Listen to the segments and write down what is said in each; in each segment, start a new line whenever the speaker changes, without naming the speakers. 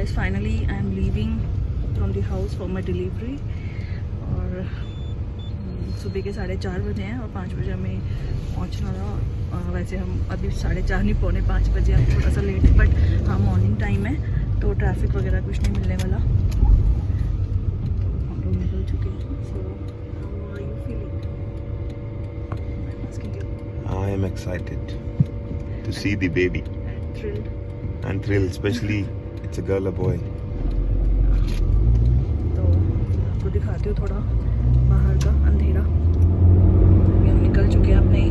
Guys finally I am leaving from the house for my delivery. और सुबह के 4:30 बजे हैं और 5 बजे हमें पहुंचना था। वैसे हम अभी 4:30 नहीं, 4:45 बजे, अब थोड़ा सा लेट है, बट हाँ मॉर्निंग टाइम है तो ट्रैफिक वगैरह कुछ नहीं मिलने वाला। हम लोग निकल चुके हैं। So how are you feeling?
I am excited to see the baby and thrilled, especially it's a girl or boy.
तो आपको दिखाती हूँ थोड़ा बाहर का अंधेरा। अभी हम निकल चुके हैं अपने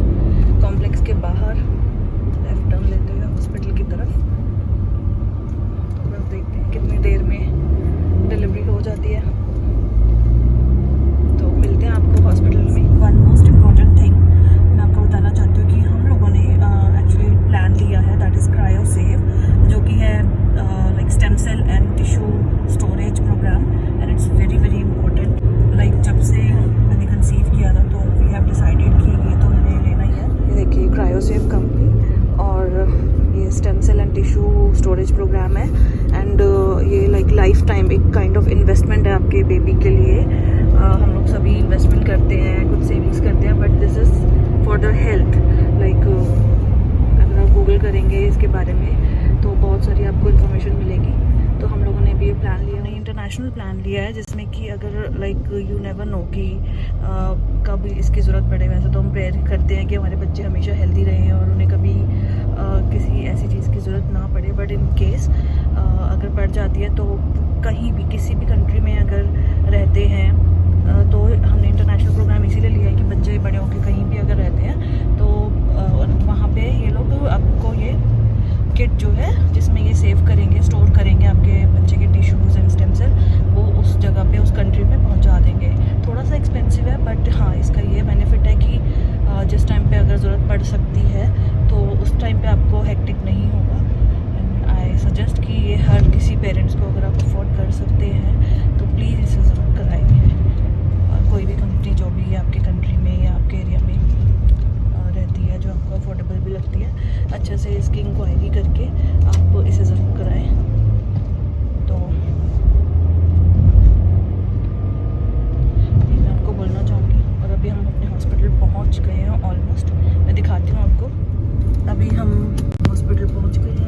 कॉम्प्लेक्स के बाहर, लेफ्ट टर्न लेते हुए हॉस्पिटल की तरफ। तो बस देखते हैं कितनी देर में डिलीवरी हो जाती है। तो मिलते हैं आपको हॉस्पिटल में। वन मोस्ट इम्पॉर्टेंट थिंग मैं आपको बताना चाहती हूँ कि हम लोगों ने एक्चुअली प्लान लिया है, दैट इज़ क्रायोसेव, जो कि है like stem cell and tissue storage program, and it's very very important. Like जब से मैंने कंसीव किया था तो वी हैव डिसाइडेड कि ये तो हमें लेना ही है। ये देखिए क्रायोसेव कंपनी, और ये stem cell and tissue storage program है, एंड ये लाइक लाइफ टाइम एक काइंड ऑफ इन्वेस्टमेंट है आपके बेबी के लिए। हम लोग सभी इन्वेस्टमेंट करते हैं, कुछ सेविंग्स करते हैं, but this is for the health. Like अगर आप गूगल करेंगे इसके बारे में तो बहुत सारी आपको इन्फॉर्मेशन मिलेगी। तो हम लोगों ने भी ये प्लान लिया, इंटरनेशनल प्लान लिया है, जिसमें कि अगर लाइक यू नेवर नो कि कब इसकी ज़रूरत पड़े। वैसे तो हम प्रेयर करते हैं कि हमारे बच्चे हमेशा हेल्दी रहें और उन्हें कभी किसी ऐसी चीज़ की ज़रूरत ना पड़े, बट इन केस अगर पड़ जाती है तो कहीं भी किसी भी कंट्री में अगर रहते हैं तो हमने इंटरनेशनल प्रोग्राम इसीलिए लिया है कि बच्चे बड़े होकर कहीं भी अगर रहते हैं तो वहाँ पे ये लोग आपको ये किट जो है जिसमें ये सेव करेंगे, स्टोर करेंगे आपके बच्चे के टिश्यूज़ एंड स्टेम सेल, वो उस जगह पे उस कंट्री में पहुंचा देंगे। थोड़ा सा एक्सपेंसिव है, बट हाँ इसका ये बेनिफिट है कि जिस टाइम पे अगर ज़रूरत पड़ सकती है तो उस टाइम पे आपको हेक्टिक नहीं होगा। एंड आई सजेस्ट कि ये हर किसी पेरेंट्स को अगर आप अफोर्ड कर सकते हैं तो प्लीज़ इसे ज़रूर कराइए। और कोई भी कंपनी जो भी है आपके कंट्री में या आपके एरिया में रहती है, जो आपको अफोर्डेबल भी लगती है, अच्छे से इसकी इंक्वायरी करके आप इसे ज़रूर कराएं। तो ये मैं आपको बोलना चाहूँगी। और अभी हम अपने हॉस्पिटल पहुँच गए हैं ऑलमोस्ट। मैं दिखाती हूँ आपको। अभी हम हॉस्पिटल पहुँच गए हैं।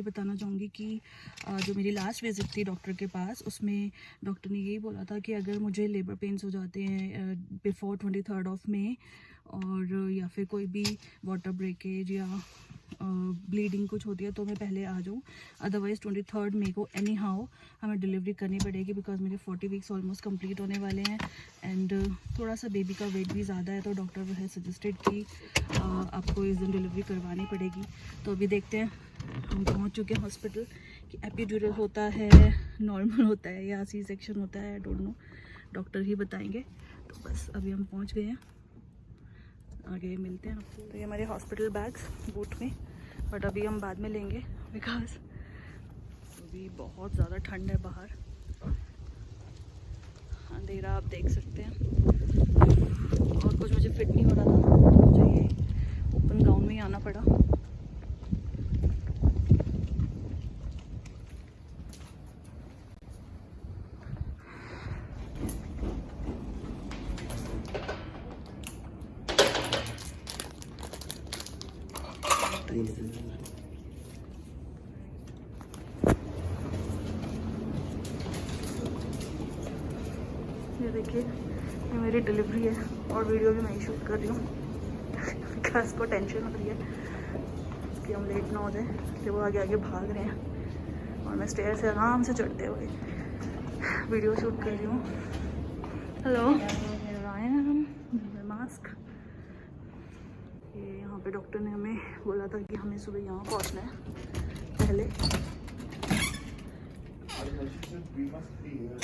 बताना चाहूँगी कि जो मेरी लास्ट विजिट थी डॉक्टर के पास, उसमें डॉक्टर ने यही बोला था कि अगर मुझे लेबर पेन्स हो जाते हैं बिफोर 23 ऑफ मई, और या फिर कोई भी वाटर ब्रेकेज या ब्लीडिंग कुछ होती है तो मैं पहले आ जाऊँ, अदरवाइज़ 23 मई को एनी हाउ हमें डिलीवरी करनी पड़ेगी, बिकॉज मेरे 40 वीक्स ऑलमोस्ट कंप्लीट होने वाले हैं। एंड थोड़ा सा बेबी का वेट भी ज़्यादा है, तो डॉक्टर है सजेस्टेड कि आपको इस दिन डिलीवरी करवानी पड़ेगी। तो अभी देखते हैं, हम पहुंच चुके हैं हॉस्पिटल कि एपिड्यूरल होता है, नॉर्मल होता है या सी सेक्शन होता है, आई डोंट नो, डॉक्टर ही बताएंगे। तो बस अभी हम पहुंच गए हैं, आगे मिलते हैं आपको। तो ये हमारे हॉस्पिटल बैग्स बूट में, बट अभी हम बाद में लेंगे बिकॉज अभी बहुत ज़्यादा ठंड है बाहर, अंधेरा आप देख सकते हैं, और कुछ मुझे फिट नहीं हो रहा था तो मुझे ये ओपन गाउन में ही आना पड़ा। ये देखिए, ये मेरी डिलीवरी है और वीडियो भी मैं ही शूट कर रही हूँ बिकॉज को टेंशन हो रही है कि हम लेट ना हो जाए, कि वो आगे आगे भाग रहे हैं और मैं स्टेयर से आराम से चढ़ते हुए वीडियो शूट कर रही हूँ। हेलो, आए हैं हम, मास्क। ये यहाँ पे डॉक्टर ने हमें बोला था कि हमें सुबह यहाँ पहुँचना है पहले,
We must be here.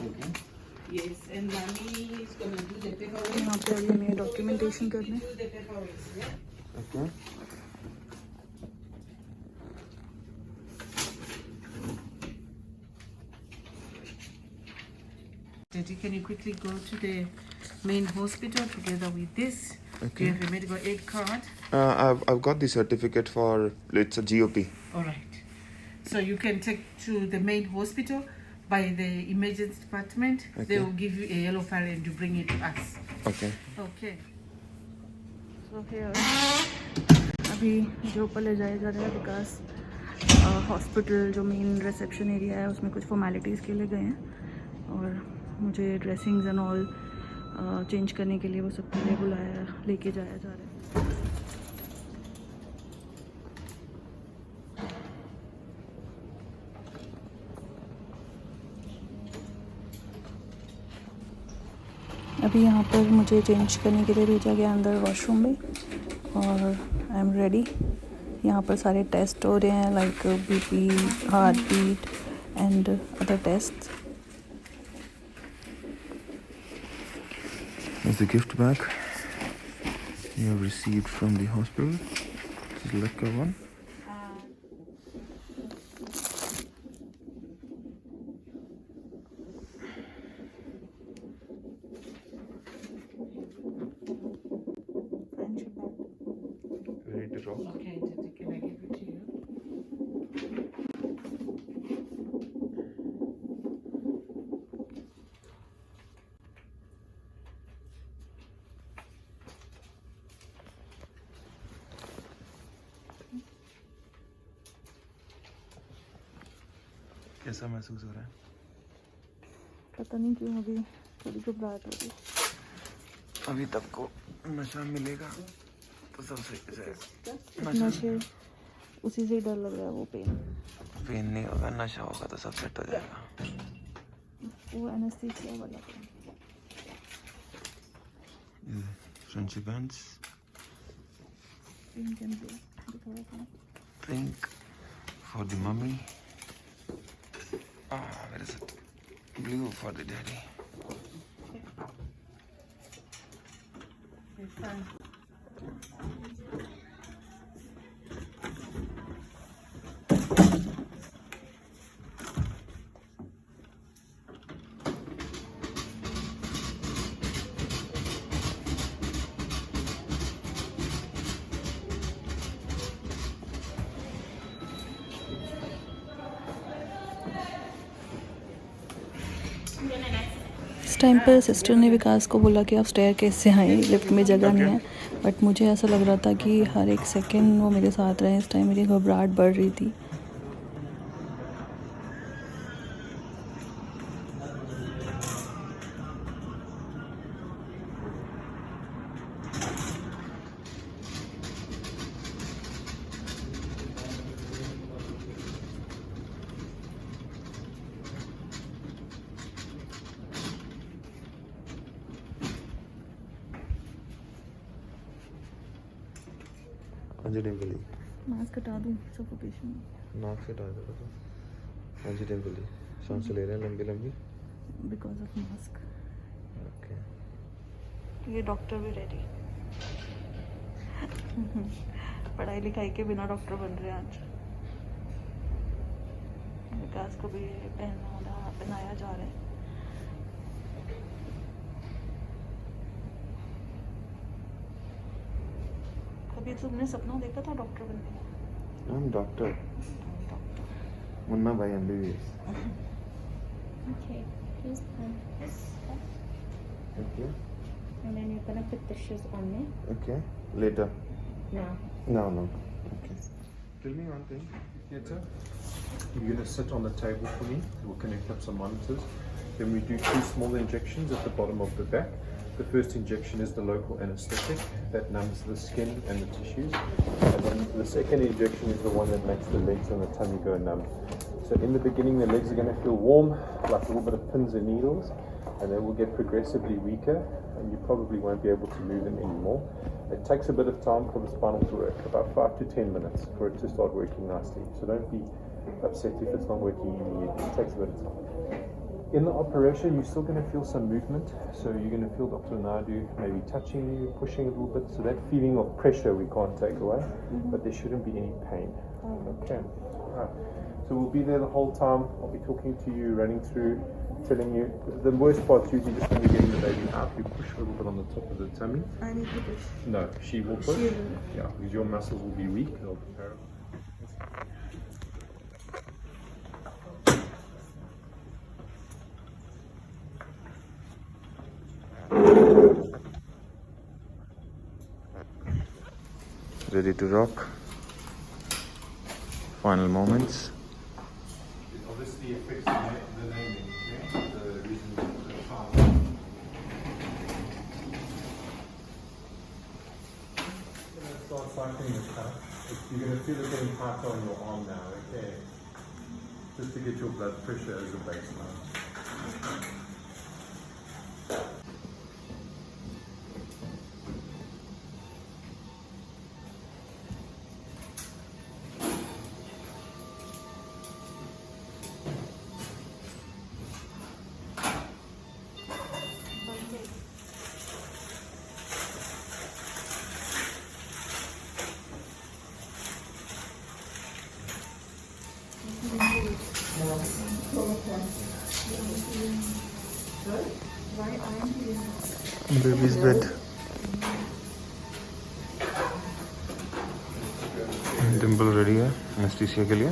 Okay.
Yes, and mommy is going to do the paperwork.
यहाँ पे अभी हमें डॉक्यूमेंटेशन करने
Do the paperwork, yeah?
Okay.
Daddy, can you quickly go to the main hospital together with this? Do
Okay.
you have a medical aid card?
I've got the certificate for it's a GOP.
All right. So you can take to the main hospital by the emergency department. They
Okay.
will give you a yellow file and you bring it to us.
Okay.
Okay.
So here अभी जो ऊपर ले जाया जा रहा है विकास hospital जो main reception area है उसमें कुछ फॉर्मेलिटीज़ के लिए गए हैं और मुझे ड्रेसिंग्स एंड ऑल चेंज करने के लिए वो सबके लिए बुलाया लेके जाया जा रहा है. अभी यहाँ पर मुझे चेंज करने के लिए भेजा गया अंदर वॉशरूम में और आई एम रेडी. यहाँ पर सारे टेस्ट हो रहे हैं like BP, heartbeat and other test.
Here's the gift bag you have received from the hospital. This is the liquor one. Ready to roll?
Okay, Daddy, can I give it to you?
कैसा महसूस हो रहा है?
पता नहीं क्यों अभी थोड़ी घबराहट हो रही.
अभी तक को नशा मिलेगा तो सब सही हो जाएगा.
नशे उसी से ही डर लग रहा है. वो
पेन नहीं होगा, नशा होगा तो सब सेट हो जाएगा.
वो एनेस्थीसिया वाला pain.
Friendship bands,
pink and blue दिखा रहा था.
pink for the mummy. Where is it? Blue for the daddy.
Okay, fine.
इस टाइम पर सिस्टर ने विकास को बोला कि आप स्टेयर केस से आए, लिफ्ट में जगह नहीं है. बट मुझे ऐसा लग रहा था कि हर एक सेकंड वो मेरे साथ रहे. इस टाइम मेरी घबराहट बढ़ रही थी.
Anjali,
मास्क हटा दूँ सफोकेशन
नाक से डाल दो तो. Anjali, सांस ले रहे हैं लंबी लंबी.
Because of mask.
Okay.
ये डॉक्टर भी रेडी. पढ़ाई लिखाई के बिना डॉक्टर बन रहे हैं आज. विकास को भी पहनाया जा रहा है. कभी तुमने सपना देखा था डॉक्टर बनने का?
I'm doctor. मुन्ना भाई MBBS.
Okay, here's this stuff.
Okay.
And then you're gonna put the shoes on me.
Okay. Later.
Now.
No. Okay. Tell me one thing.
Yes, sir. You're going to sit on the table for me. We'll connect up some monitors. Then we do 2 small injections at the bottom of the back. The first injection is the local anesthetic that numbs the skin and the tissues. And then the second injection is the one that makes the legs and the tummy go numb. So in the beginning, the legs are going to feel warm, like a little bit of pins and needles. and they will get progressively weaker, and you probably won't be able to move them anymore. It takes a bit of time for the spinal to work, about 5 to 10 minutes for it to start working nicely. So don't be upset if it's not working immediately. It takes a bit of time. In the operation, you're still going to feel some movement. So you're going to feel Dr. Naidu maybe touching you, pushing a little bit. So that feeling of pressure we can't take away, but there shouldn't be any pain. Okay. All right. So we'll be there the whole time. I'll be talking to you, running through, telling you. The worst part's usually just when you're getting the baby out, you push a little bit on the top of the tummy.
I need to push.
No, she will push.
She will.
Yeah, because your muscles will be weak. They'll be paralyzed.
Ready to rock. Final moments.
Obviously affects the naming, yeah? The reason for the child. Start cycling the cuff. You're going to feel it getting tighter on your arm now, okay? Just to get your blood pressure as a baseline.
Baby's bed. Dimple ready है anaesthesia के लिए.